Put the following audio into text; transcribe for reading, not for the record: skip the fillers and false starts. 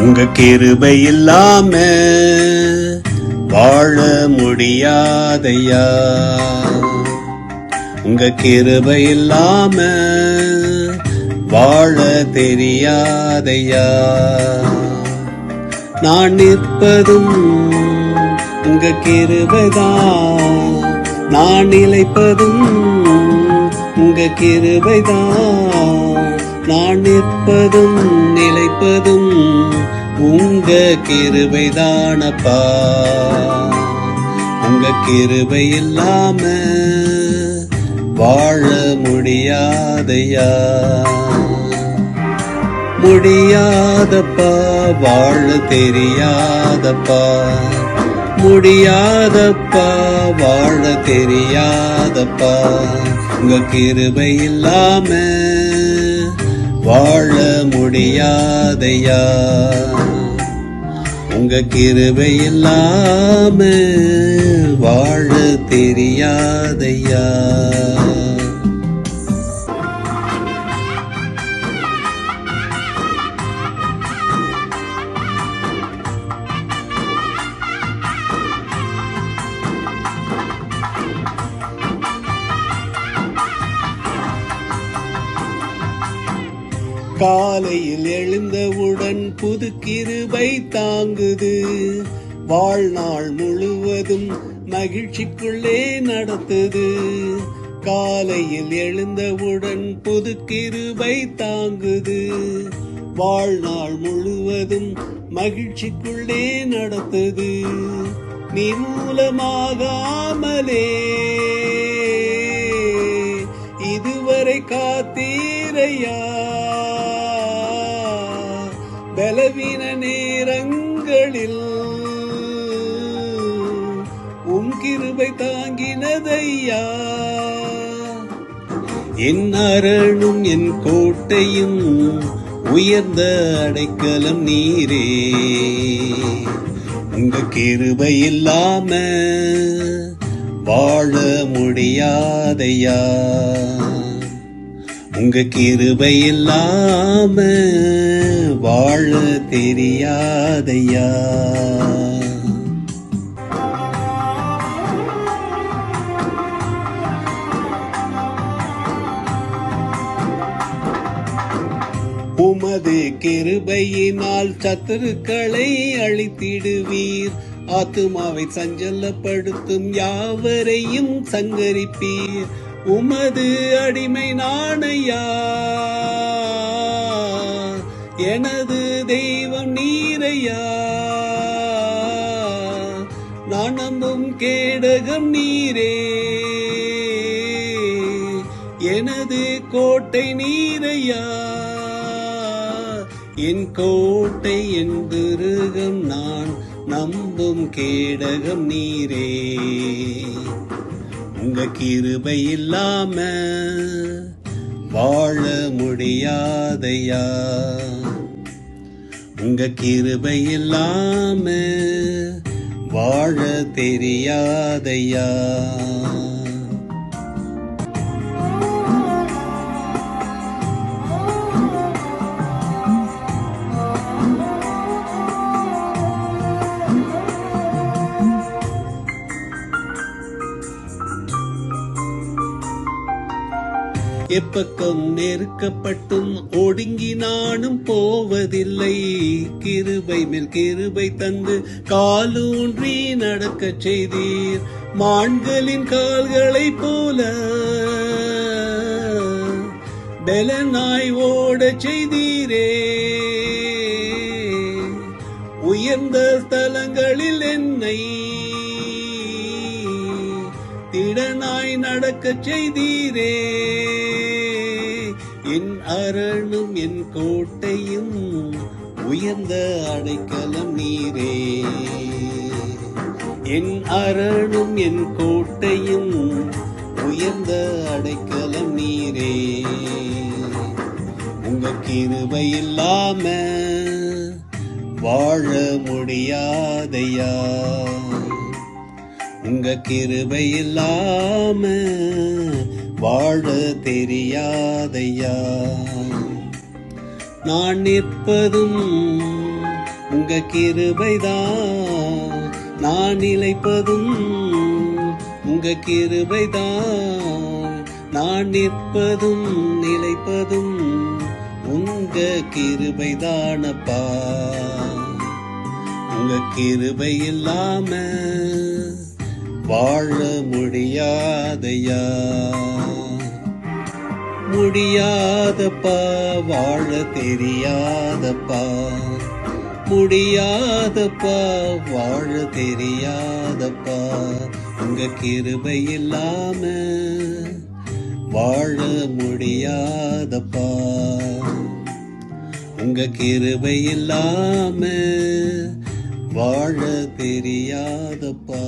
உங்க கிருபை இல்லாம வாழ முடியாதையா. உங்க கிருபை இல்லாம வாழ தெரியாதையா. நான் நிற்பதும் உங்க கிருபைதான், நான் நிலைப்பதும் உங்க கிருபைதான். நான் நிற்பதும் நிலைப்பதும் உங்க கிருபைதானப்பா. உங்க கிருபை இல்லாம வாழ முடியாதையா. முடியாதப்பா, வாழ தெரியாதப்பா. முடியாதப்பா, வாழ தெரியாதப்பா. உங்க கிருபை இல்லாம வாழ முடியாதையா. உங்க கிருபை இல்லாம வாழ தெரியாதையா. காலையில் எழுந்தவுடன் புது கிருபை தாங்குது. வாழ்நாள் முழுவதும் மகிழ்ச்சிக்குள்ளே நடத்துது. காலையில் எழுந்தவுடன் புது கிருபை தாங்குது. வாழ்நாள் முழுவதும் மகிழ்ச்சிக்குள்ளே நடத்துது. நிர்மூலமாகாமலே இதுவரை காத்தீரையா. பலவீன நேரங்களில் கிருபை தாங்கினதையா. என் அரணும் என் கோட்டையும் உயர்ந்த அடைக்கலம் நீரே. உங்க கிருபை இல்லாம வாழ முடியாதையா. உங்க கிருபை இல்லாம வாழ தெரியாதையா. உமது கிருபையினால் சத்துருக்களை அழித்திடுவீர். ஆத்துமாவை சஞ்சலப்படுத்தும் யாவரையும் சங்கரிப்பீர். உமது அடிமை நாணையா, எனது தெய்வம் நீரையா. நான் நம்பும் கேடகம் நீரே, எனது கோட்டை நீரையா. என் கோட்டை என் துருகம், நான் நம்பும் கேடகம் நீரே. உங்க கிருபை இல்லாம வாழ முடியாதையா. உங்க கிருபை இல்லாம வாழ தெரியாதையா. எப்பக்கம் நெருக்கப்பட்டும் ஒடுங்கி நானும் போவதில்லை. கிருபை மேல் கிருபை தந்து காலூன்றி நடக்க செய்தீர். மான்களின் கால்களை போல பெலனாய் ஓட செய்தீரே. உயர்ந்த ஸ்தலங்களில் என்னை திடனாய் நடக்க செய்தீரே. என் அரணும் என் கோட்டையும் உயர்ந்த அடைக்கலம் நீரே. என் அரணும் என் கோட்டையும் உயர்ந்த அடைக்கலம் நீரே. உங்க கிருபை இல்லாம வாழ முடியாதையா. உங்க கிருபை இல்லாம வாழ தெரியாதையா. நான் நிற்பதும் உங்க கிருபைதான் நான் நிலைப்பதும், உங்க கிருபைதான் நான் நிற்பதும் நிலைப்பதும், உங்க கிருபைதானப்பா. உங்க கிருபை இல்லாம வாழ முடியாதையா, முடியாதப்பா, வாழ தெரியாதப்பா, முடியாதப்பா, வாழ தெரியாதப்பா. உங்க கிருபை இல்லாம வாழ முடியாதப்பா, உங்க கிருபை இல்லாம வாழ தெரியாதப்பா.